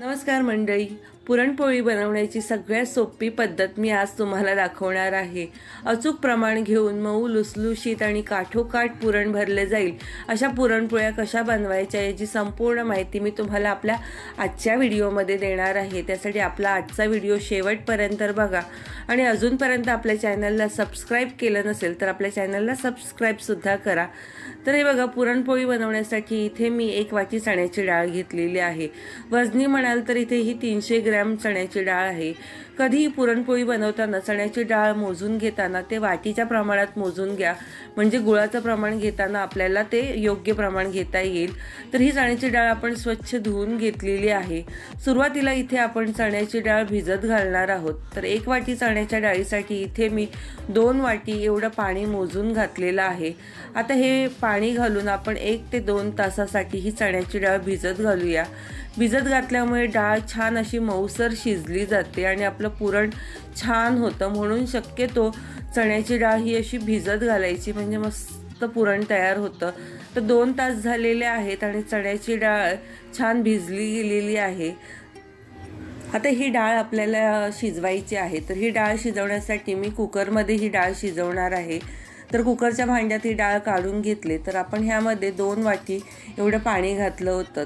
नमस्कार मंडळी, पुरणपोळी बनवण्याची सगळ्यात सोपी पद्धत मी आज तुम्हाला दाखवणार आहे। अचूक प्रमाण घेऊन मऊ लुसलुशीत आणि काठोकाठ पुरण भरले जाईल अशा पुरणपोळ्या कशा बनवायच्या याची संपूर्ण माहिती मी तुम्हाला आपल्या आजच्या व्हिडिओमध्ये देणार आहे। त्यासाठी आपला आजचा व्हिडिओ शेवटपर्यंत बघा आणि अजूनपर्यंत आपल्या चॅनलला सबस्क्राइब केलं नसेल तर आपल्या चॅनलला सबस्क्राइब सुद्धा करा। तर हे बघा, पुरणपोळी बनवण्यासाठी इथे मी 1 वाटी चण्याची डाळ घेतलेली आहे। वजनी म्हणाल तर इथे ही 300 ग्रॅम चण्याची डाळ आहे। कधीही पुरणपोळी बनवताना चण्याची डाळ मोजून घेताना ते वाटीच्या प्रमाणात मोजून घ्या, म्हणजे गुळाचं प्रमाण घेताना आपल्याला ते योग्य प्रमाण घेता येईल। तर ही चण्याची डाळ आपण स्वच्छ धुवून घेतलेली आहे। सुरुवातीला इथे आपण चण्याची डाळ भिजत घालणार आहोत। तर 1 वाटी चण्याच्या डाळीसाठी इथे मी 2 वाटी एवढं पाणी मोजून घातलेलं आहे। आता हे पाणी घालून आपण 1 ते 2 तासासाठी ही चण्याची डाळ भिजत घालूया। भिजत घातल्यामुळे डाळ छान अशी मऊसर शिजली जाते आणि आपलं पुरण छान होतं, म्हणून शक्यतो चण्याची डाळ ही अशी भिजत घालायची, म्हणजे मस्त पुरण तयार होतं। तर 2 तास झालेले आहेत आणि चण्याची डाळ छान भिजली गेलेली आहे। आता ही डाळ आपल्याला शिजवायची आहे। तर ही डाळ शिजवण्यासाठी मी कुकरमध्ये ही डाळ शिजवणार आहे। तर कुकरच्या भांड्यात ही डाळ काढून घेतली। तर आपण ह्यामध्ये 2 वाटी एवढं पाणी घातलं होतं।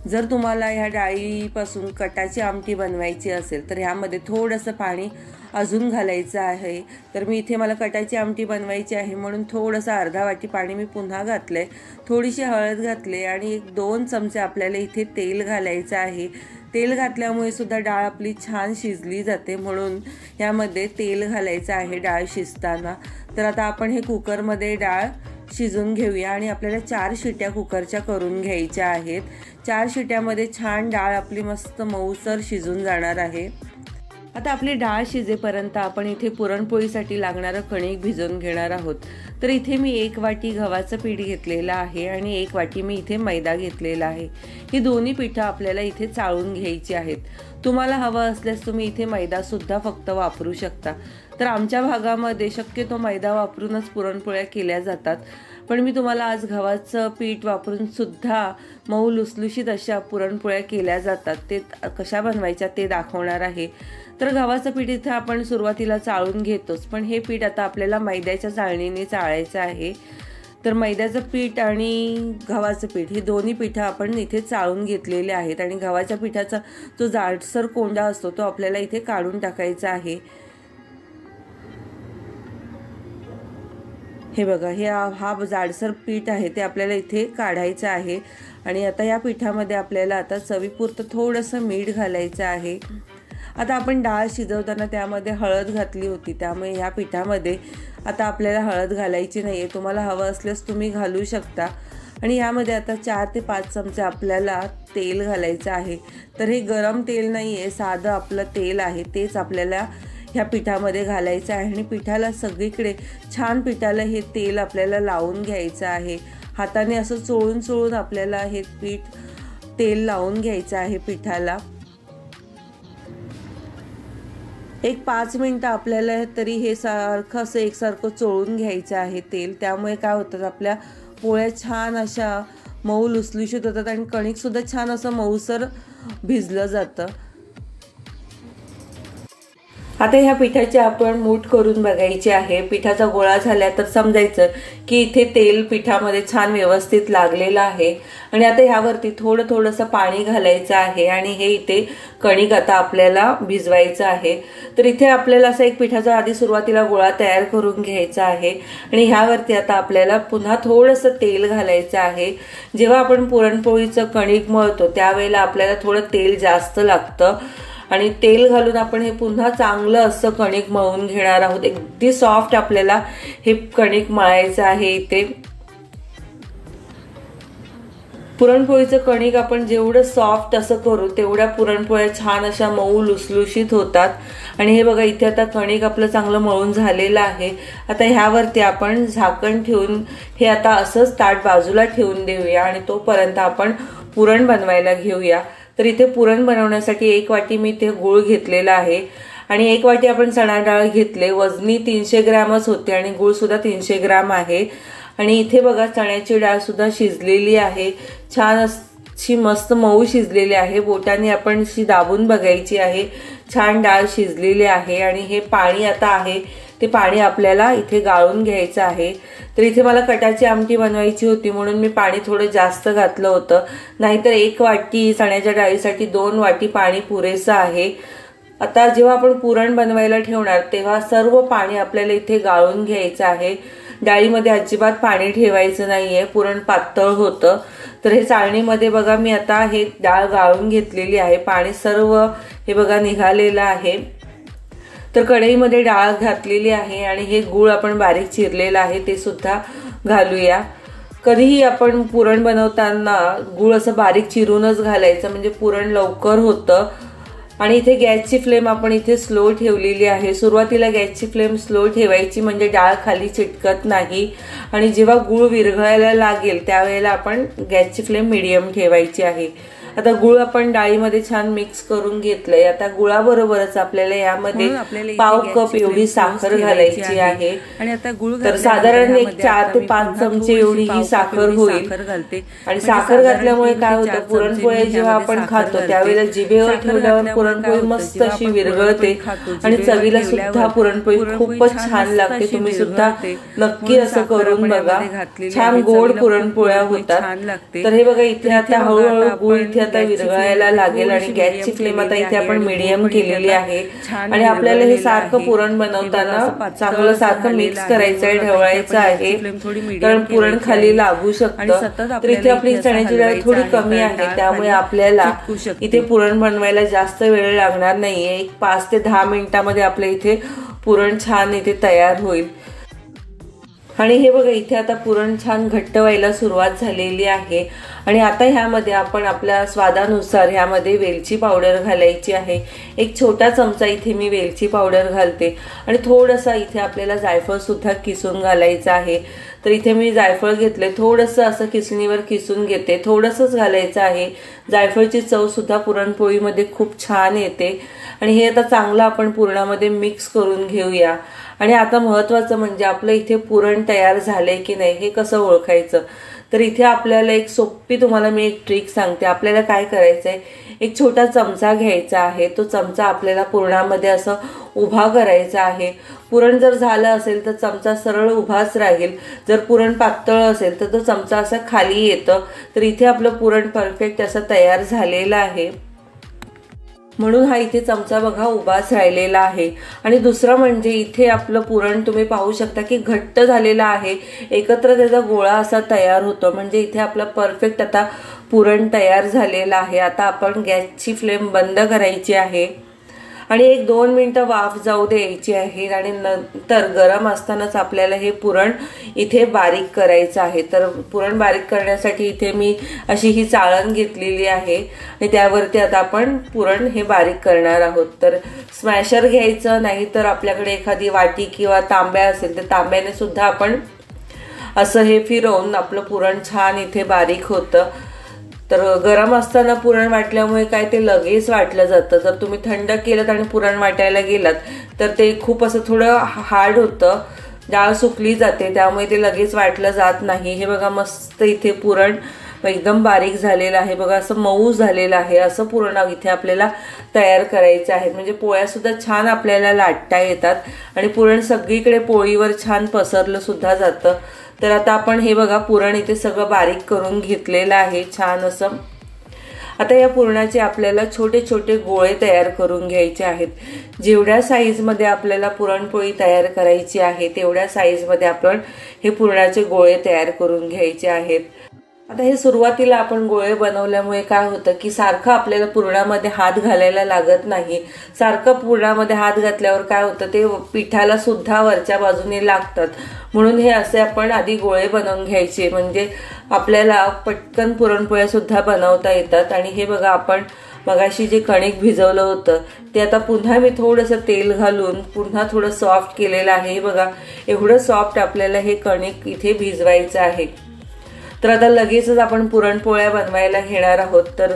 जर तुम्हाला ह्या डाळीपासून कटाची आमटी बनवायची असेल तर ह्यामध्ये थोडंसं पाणी अजून घालायचं आहे। तर मी इथे मला कटाची आमटी बनवायची आहे म्हणून थोडंसं अर्धा वाटी पाणी मी पुन्हा घातलंय। थोडीशी हळद घातले आणि 1-2 चमचे आपल्याला इथे तेल घालायचं आहे। तेल घातल्यामुळे सुद्धा डाळ आपली छान शिजली जाते, म्हणून यामध्ये तेल घालायचं आहे डाळ शिजताना। तर आता आपण हे कुकरमध्ये डाळ शिजून घेऊया आणि आपल्याला 4 शिट्या कुकरच्या करून घ्यायच्या आहेत। 4 शिट्यामध्ये छान डाळ आपली मस्त मऊसर शिजून जाणार आहे। आता आपली डाळ शिजेपर्यंत आपण इथे पुरणपोळीसाठी लागणारं कणिक भिजवून घेणार आहोत। तर इथे मी 1 वाटी गव्हाचं पीठ घेतलेलं आहे आणि 1 वाटी मी इथे मैदा घेतलेला आहे। ही दोन्ही पिठं आपल्याला इथे चाळून घ्यायची आहेत। तुम्हाला हवं असल्यास तुम्ही इथे मैदा सुद्धा फक्त वापरू शकता। तर आमच्या भागामध्ये शक्यतो मैदा वापरूनच पुरणपोळ्या केल्या जातात, पण मी तुम्हाला आज गव्हाचं पीठ वापरून सुद्धा मऊ लुसलुशीत अशा पुरणपोळ्या केल्या जातात। ते कशा बनवायच्या ते दाखवणार आहे। तर गव्हाचं पीठ इथे आपण सुरुवातीला चाळून घेतोच, पण हे पीठ आता आपल्याला मैद्याच्या चाळणीने चाळायचं आहे। तर मैद्याचं पीठ आणि गव्हाचं पीठ ही दोन्ही पिठं आपण इथे चाळून घेतलेले आहेत आणि गव्हाच्या पिठाचा जो जाडसर कोंडा असतो तो आपल्याला इथे काढून टाकायचा आहे। हे बघा, हा जाडसर पीठ आहे ते आपल्याला इथे काढायचं आहे आणि आता या पिठामध्ये आपल्याला आता चवीपुरतं थोडंसं मीठ घालायचं आहे। आता आपण डाळ शिजवताना त्यामध्ये हळद घातली होती, त्यामुळे ह्या पिठामध्ये आता आपल्याला हळद घालायची नाही आहे। तुम्हाला हवं असल्यास तुम्ही घालू शकता। आणि यामध्ये आता 4 ते 5 चमचे आपल्याला तेल घालायचं आहे। तर हे गरम तेल नाही आहे, साधं आपलं तेल आहे, तेच आपल्याला ह्या पिठामध्ये घालायचं आहे आणि पिठाला सगळीकडे छान पिठाला हे तेल आपल्याला लावून घ्यायचं आहे। हाताने असं चोळून चोळून आपल्याला हे तेल लावून घ्यायचं आहे पिठाला। 5 मिनिटं आपल्याला तरी हे सारखं असं एकसारखं चोळून घ्यायचं आहे तेल। त्यामुळे काय होतं, आपल्या पोळ्या छान अशा मऊ लुसलुशीत होतात आणि कणिकसुद्धा छान असं मऊसर भिजलं जातं। आता ह्या पिठाची आपण मूठ करून बघायची आहे। पिठाचा गोळा झाला तर समजायचं की इथे तेल पिठामध्ये छान व्यवस्थित लागलेलं आहे आणि आता ह्यावरती थोडंसं पाणी घालायचं आहे आणि हे इथे कणिक आता आपल्याला भिजवायचं आहे। तर इथे आपल्याला असं एक पिठाचा आधी सुरुवातीला गोळा तयार करून घ्यायचा आहे आणि ह्यावरती आता आपल्याला पुन्हा थोडंसं तेल घालायचं आहे। जेव्हा आपण पुरणपोळीचं कणिक मळतो त्यावेळेला आपल्याला थोडं तेल जास्त लागतं आणि तेल घालून आपण हे पुन्हा चांगलं असं कणिक मळून घेणार आहोत। अगदी सॉफ्ट आपल्याला हे कणिक मळायचं आहे। इथे पुरणपोळीचं कणिक आपण जेवढं सॉफ्ट असं करू तेवढ्या पुरणपोळ्या छान अशा मऊ लुसलुशीत होतात। आणि हे बघा, इथे आता कणिक आपलं चांगलं मळून झालेलं आहे। आता ह्यावरती आपण झाकण ठेवून हे आता असंच ताट बाजूला ठेवून देऊया आणि तोपर्यंत आपण पुरण बनवायला घेऊया। तर इथे पुरण बनवण्यासाठी 1 वाटी मी इथे गूळ घेतलेला आहे आणि 1 वाटी आपण चणा डाळ घेतले। वजनी 300 ग्रॅमच होते आणि गूळ सुद्धा 300 ग्रॅम आहे। आणि इथे बघा, चण्याची डाळ सुद्धा शिजलेली आहे, छान शी मस्त मऊ शिजलेली आहे। बोटाने आपण शी दाबून बघायची आहे। छान डाळ शिजलेली आहे आणि हे पाणी आता आहे ते पाणी आपल्याला इथे गाळून घ्यायचं आहे। तर इथे मला कटाची आमटी बनवायची होती म्हणून मी पाणी थोडं जास्त घातलं होतं, नाहीतर 1 वाटी चण्याच्या डाळीसाठी 2 वाटी पाणी पुरेसं आहे। आता जेव्हा आपण पुरण बनवायला ठेवणार तेव्हा सर्व पाणी आपल्याला इथे गाळून घ्यायचं आहे। डाळीमध्ये अजिबात पाणी ठेवायचं नाहीये, पुरण पातळ होतं। तर हे चाळणीमध्ये बघा मी आता हे डाळ गाळून घेतलेली आहे, पाणी सर्व हे बघा निघालेलं आहे। तर कढईमध्ये डाळ घातलेली आहे आणि हे गूळ आपण बारीक चिरलेला आहे ते सुद्धा घालूया। कधीही आपण पुरण बनवताना गूळ असं बारीक चिरूनच घालायचं म्हणजे पुरण लवकर होतं। आणि इथे गॅसची फ्लेम आपण इथे स्लो ठेवलेली आहे। सुरुवातीला गॅसची फ्लेम स्लो ठेवायची म्हणजे डाळ खाली चिटकत नाही आणि जेव्हा गूळ विरघळायला लागेल त्यावेळेला आपण गॅसची फ्लेम मीडियम ठेवायची आहे। आता गूळ आपण डाळीमध्ये छान मिक्स करून घेतलंय। आता गुळाबरोबरच आपल्याला यामध्ये पाव कप एवढी साखर घालायची आहे आणि आता गूळ तर साधारण एक 4 ते 5 चमचे एवढी ही साखर होईल। आणि साखर घातल्यामुळे काय होतं, पुरणपोळी जेव्हा आपण खातो त्यावेळेला जिभेवर ठेवल्यावर पुरणपोळी मस्त अशी विरघळते आणि चवीला सुद्धा पुरणपोळी खूपच छान लागते। तुम्ही सुद्धा नक्की असं करून बघा, छान गोड पुरणपोळ्या होतात। तर हे बघा इथे आता हळूहळू गूळ इथे आता विरघळायला लागेल आणि गॅसची फ्लेम आता इथे आपण मीडियम केलेली आहे। आणि आपल्याला हे सारखं पुरण बनवताना चांगलं सारखं मिक्स करायचं आहे, ढवळायचं आहे, कारण पुरण खाली लागू शकतं। तर इथे आपली चण्याची डाळ थोडी कमी आहे त्यामुळे आपल्याला इथे पुरण बनवायला जास्त वेळ लागणार नाहीये। 5 ते 10 मिनिटांमध्ये आपल्या इथे पुरण छान इथे तयार होईल। आणि हे बघा इथे आता पुरण छान घट्ट व्हायला सुरुवात झालेली आहे। आणि आता ह्यामध्ये आपण आपल्या स्वादानुसार ह्यामध्ये वेलची पावडर घालायची आहे। एक छोटा चमचा इथे मी वेलची पावडर घालते आणि थोडंसं इथे आपल्याला जायफळ सुद्धा किसून घालायचं आहे। तर इथे मी जायफळ घेतले, थोडंसं असं किसणीवर किसून घेते, थोडंसंच घालायचं आहे। जायफळची चव सुद्धा पुरणपोळीमध्ये खूप छान येते। आणि हे आता चांगलं आपण पुरणामध्ये मिक्स करून घेऊया। आणि आता महत्त्वाचं म्हणजे आपलं इथे पुरण तयार झालंय की नाही हे कसं ओळखायचं, तर इथे आपल्याला एक सोपी तुम्हाला मी एक ट्रिक सांगते। आपल्याला काय करायचं आहे, एक छोटा चमचा घ्यायचा आहे, तो चमचा आपल्याला पुरणामध्ये असं उभा करायचा आहे। पुरण जर झालं असेल तर चमचा सरळ उभाच राहील, जर पुरण पातळ असेल तर तो चमचा असा खाली येतं। तर इथे आपलं पुरण परफेक्ट असं तयार झालेलं आहे, म्हणून हा इथे चमचा बघा उभाच राहिलेला आहे। आणि दुसरं म्हणजे इथे आपलं पुरण तुम्ही पाहू शकता की घट्ट झालेलं आहे, एकत्र त्याचा गोळा असा तयार होतो, म्हणजे इथे आपलं परफेक्ट आता पुरण तयार झालेलं आहे। आता आपण गॅसची फ्लेम बंद करायची आहे आणि 1-2 मिनिटं वाफ जाऊ द्यायची आहे आणि नंतर गरम असतानाच आपल्याला हे पुरण इथे बारीक करायचं आहे। तर पुरण बारीक करण्यासाठी इथे मी अशी ही चाळण घेतलेली आहे आणि त्यावरती आता आपण पुरण हे बारीक करणार आहोत। तर स्मॅशर घ्यायचं, नाही तर आपल्याकडे एखादी वाटी किंवा तांब्या असेल तर तांब्याने सुद्धा आपण असं हे फिरवून आपलं पुरण छान इथे बारीक होतं। तर गरम असताना पुरण वाटल्यामुळे काय ते लगेच वाटलं जातं, जर तुम्ही थंड केलं आणि पुरण वाटायला गेलात तर ते खूप असं थोडं हार्ड होतं, डाळ सुकली जाते, त्यामुळे ते लगेच वाटलं जात नाही। हे बघा मस्त इथे पुरण एकदम बारीक झालेलं आहे, बघा असं मऊ झालेलं आहे। असं पुरण इथे आपल्याला तयार करायचं आहे, म्हणजे पोळ्या सुद्धा छान आपल्याला लाटता येतात आणि पुरण सगळीकडे पोळीवर छान पसरलं सुद्धा जातं। तर आता आपण हे बघा पुरण इथे सगळं बारीक करून घेतलेलं आहे छान असं। आता या पुरणाचे आपल्याला छोटे छोटे गोळे तयार करून घ्यायचे आहेत। जेवढ्या साईजमध्ये आपल्याला पुरणपोळी तयार करायची आहे तेवढ्या साईजमध्ये आपण हे पुरणाचे गोळे तयार करून घ्यायचे आहेत। आता हे सुरुवातीला आपण गोळे बनवल्यामुळे काय होतं की सारखं आपल्याला पुरणामध्ये हात घालायला लागत नाही। सारखं पुरणामध्ये हात घातल्यावर काय होतं ते पिठाला सुद्धा वरच्या बाजूने लागतात, म्हणून हे असे आपण आधी गोळे बनवून घ्यायचे, म्हणजे आपल्याला पटकन पुरणपोळ्या सुद्धा बनवता येतात। आणि हे बघा आपण मगाशी जे कणिक भिजवलं होतं ते आता पुन्हा मी थोडंसं तेल घालून पुन्हा थोडं सॉफ्ट केलेलं आहे। हे बघा एवढं सॉफ्ट आपल्याला हे कणिक इथे भिजवायचं आहे। तर आता लगेचच आपण पुरणपोळ्या बनवायला घेणार आहोत। तर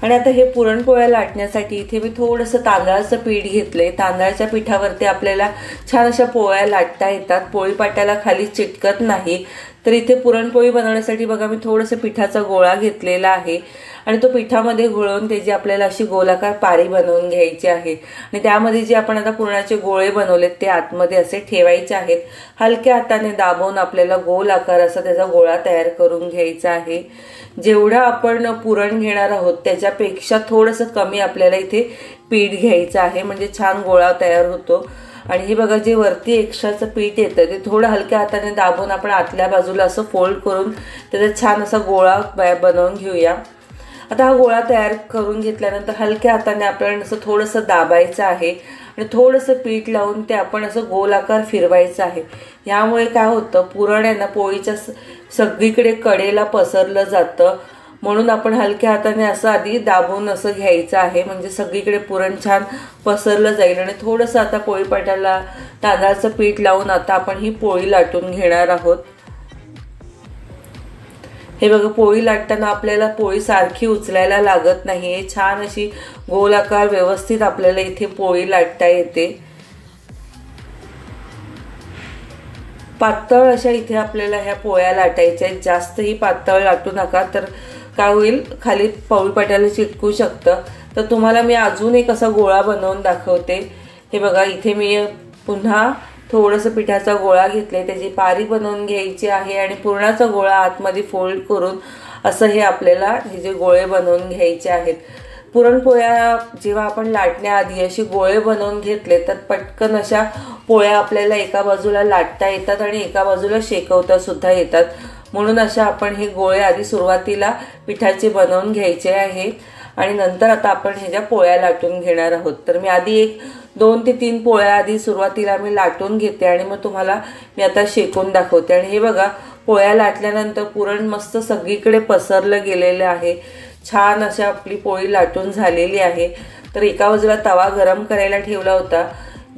आणि आता हे पुरणपोळ्या लाटण्यासाठी इथे मी थोडंसं तांदळाचं पीठ घेतलंय। तांदळाच्या पिठावरती आपल्याला छान अशा पोळ्या लाटता येतात, पोळीपाट्याला खाली चिटकत नाही। तर इथे पुरणपोळी बनवण्यासाठी बघा मी थोडंसं पिठाचा गोळा घेतलेला आहे आणि तो पिठामध्ये घोळवून त्याची आपल्याला अशी गोलाकार पारी बनवून घ्यायची आहे आणि त्यामध्ये जे आपण आता पुरणाचे गोळे बनवलेत ते आतमध्ये असे ठेवायचे आहेत। हलक्या हाताने दाबून आपल्याला गोल आकार असा त्याचा गोळा तयार करून घ्यायचा आहे। जेवढा आपण पुरण घेणार आहोत त्याच्यापेक्षा थोडंसं कमी आपल्याला इथे पीठ घ्यायचं आहे, म्हणजे छान गोळा तयार होतो। आणि हे बघा जे वरती एक्स्ट्राचं पीठ येतं ते थोडं हलक्या हाताने दाबून आपण आतल्या बाजूला असं फोल्ड करून त्याचा छान असा गोळा बनवून घेऊया। आता हा गोळा तयार करून घेतल्यानंतर हलक्या हाताने आपल्याला असं थोडंसं दाबायचं आहे आणि थोडंसं पीठ लावून ते आपण असं गोलाकार फिरवायचं आहे। यामुळे काय होतं, पुरण आहे ना पोळीच्या सगळीकडे कडेला पसरलं जातं, म्हणून आपण हलक्या हाताने असं आधी दाबून असं घ्यायचं आहे, म्हणजे सगळीकडे पुरण छान पसरलं जाईल। आणि थोडंसं आता पोळीपाटाला तांदळाचं पीठ लावून आता आपण ही पोळी लाटून घेणार आहोत। हे बघा पोळी लाटताना आपल्याला पोळी सारखी उचलायला लागत नाहीये, छान अशी गोलाकार व्यवस्थित आपल्याला इथे पोळी लाटता येते। पातळ अशा इथे आपल्याला ह्या पोळ्या लाटायच्या आहेत, जास्तही पातळ लाटू नका, तर काय होईल खाली पोळीपाट्याला चिटकू शकतं। तर तुम्हाला मी अजून एक असा गोळा बनवून दाखवते। हे बघा इथे मी पुन्हा थोडंसं पिठाचा गोळा घेतलाय, त्याची पारी बनवून घ्यायची आहे आणि पुरणाचा गोळा आतमध्ये फोल्ड करून असं हे आपल्याला हे जे गोळे बनवून घ्यायचे आहेत। पुरणपोळ्या जेव्हा आपण लाटण्याआधी अशी गोळे बनवून घेतले तर पटकन अशा पोळ्या आपल्याला एका बाजूला लाटता येतात आणि एका बाजूला शेकवता सुद्धा येतात, म्हणून अशा आपण हे गोळे आधी सुरुवातीला पिठाचे बनवून घ्यायचे आहेत आणि नंतर आता आपण ह्याच्या पोळ्या लाटून घेणार आहोत। तर मी आधी 2 ते 3 पोळ्या आधी सुरुवातीला मी लाटून घेते आणि मग तुम्हाला मी आता शेकून दाखवते। आणि हे बघा पोळ्या लाटल्यानंतर पुरण मस्त सगळीकडे पसरलं गेलेलं आहे, छान अशा आपली पोळी लाटून झालेली आहे। तर एका बाजूला तवा गरम करायला ठेवला होता,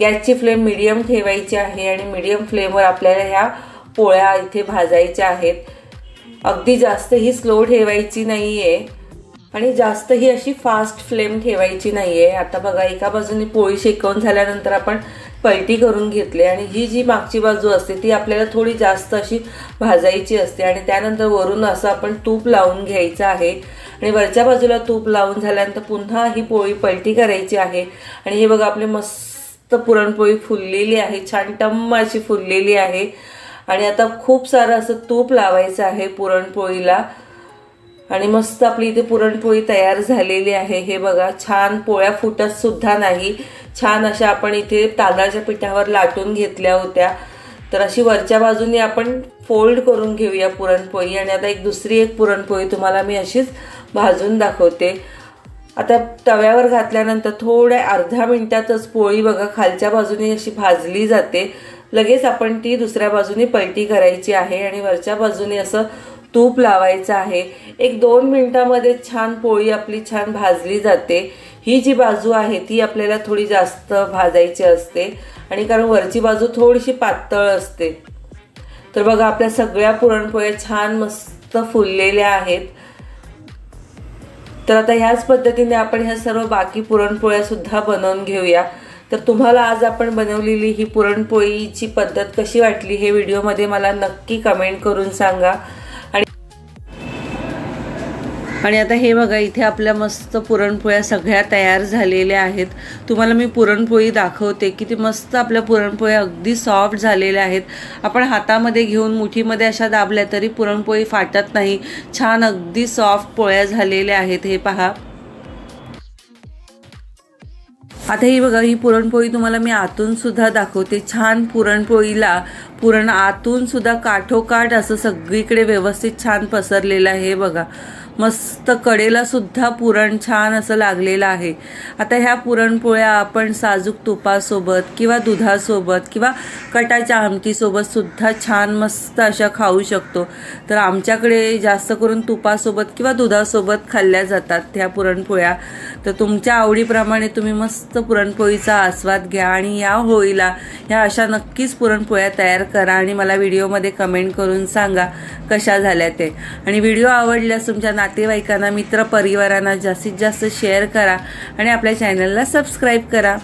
गॅसची फ्लेम मीडियम ठेवायची आहे आणि मीडियम फ्लेमवर आपल्याला ह्या पोळ्या इथे भाजायच्या आहेत। अगदी जास्त ही स्लो ठेवायची नाहीये आणि जास्त ही अशी फास्ट फ्लेम ठेवायची नाहीये। आता बघा एका बाजूने पोळी शेकवून झाल्यानंतर आपण पलटी करून घेतले आणि ही जी मागची बाजू असते ती आपल्याला थोडी जास्त अशी भाजायची असते आणि त्यानंतर वरून असं आपण तूप लावून घ्यायचं आहे आणि वरच्या बाजूला तूप लावून झाल्यानंतर पुन्हा ही पोळी पलटी करायची आहे। आणि हे बघा आपली मस्त पुरणपोळी फुललेली आहे, छान टम्म अशी फुललेली आहे आणि आता खूप सारं असं तूप लावायचं आहे पुरणपोळीला आणि मस्त आपली इथे पुरणपोळी तयार झालेली आहे। हे बघा छान पोळ्या फुटत सुद्धा नाही, छान अशा आपण इथे तांदळाच्या पिठावर लाटून घेतल्या होत्या। तर अशी वरच्या बाजूने आपण फोल्ड करून घेऊया पुरणपोळी आणि आता दुसरी एक पुरणपोळी तुम्हाला मी अशीच भाजून दाखवते। आता तव्यावर घातल्यानंतर थोड्या अर्ध्या मिनिटातच पोळी बघा खालच्या बाजूने अशी भाजली जाते, लगेच आपण ती दुसऱ्या बाजूने पलटी करायची आहे आणि वरच्या बाजूने असं तूप लावायचं आहे। 1-2 मिनिटांमध्ये छान पोळी आपली छान भाजली जाते। ही जी बाजू आहे ती आपल्याला थोडी जास्त भाजायची असते आणि कारण वरची बाजू थोडीशी पातळ असते। तर बघा आपल्या सगळ्या पुरणपोळ्या छान मस्त फुललेल्या आहेत। तर आता ह्याच पद्धतीने आपण ह्या सर्व बाकी पुरणपोळ्या सुद्धा बनवून घेऊया। तर तुम्हाला आज आपण बनवलेली ही पुरणपोळीची पद्धत कशी वाटली हे व्हिडिओमध्ये मला नक्की कमेंट करून सांगा। आणि आता हे बघा इथे आपल्या मस्त पुरणपोळ्या सगळ्या तयार झालेल्या आहेत। तुम्हाला मी पुरणपोळी दाखवते किती मस्त आपल्या पुरणपोळ्या अगदी सॉफ्ट झालेल्या आहेत। आपण हातामध्ये घेऊन मुठीमध्ये अशा दाबल्या तरी पुरणपोळी फाटत नाही, छान अगदी सॉफ्ट पोळ्या झालेल्या आहेत। हे पहा आता ही बघा ही पुरणपोळी तुम्हाला मी आतून सुद्धा दाखवते। छान पुरणपोळीला पुरण आतून सुद्धा काठोकाठ असं सगळीकडे व्यवस्थित छान पसरलेलं आहे। बघा मस्त कडेला सुद्धा पुरण छान असं लागलेलं आहे। आता ह्या पुरणपोळ्या आपण साजूक तुपासोबत किंवा दुधासोबत किंवा कटाच्या आमटीसोबत सुद्धा छान मस्त अशा खाऊ शकतो। तर आमच्याकडे जास्त करून तुपासोबत किंवा दुधासोबत खाल्ल्या जातात ह्या पुरणपोळ्या। तर तुमच्या आवडीप्रमाणे तुम्ही मस्त पुरणपोळीचा आस्वाद घ्या आणि या होळीला ह्या अशा नक्कीच पुरणपोळ्या तयार करा आणि मला व्हिडिओमध्ये कमेंट करून सांगा कशा झाल्या ते। आणि व्हिडिओ आवडल्यास तुमच्या नातेवाईकांना मित्र परिवारांना जास्तीत जास्त शेअर करा आणि आपल्या चॅनलला सबस्क्राईब करा।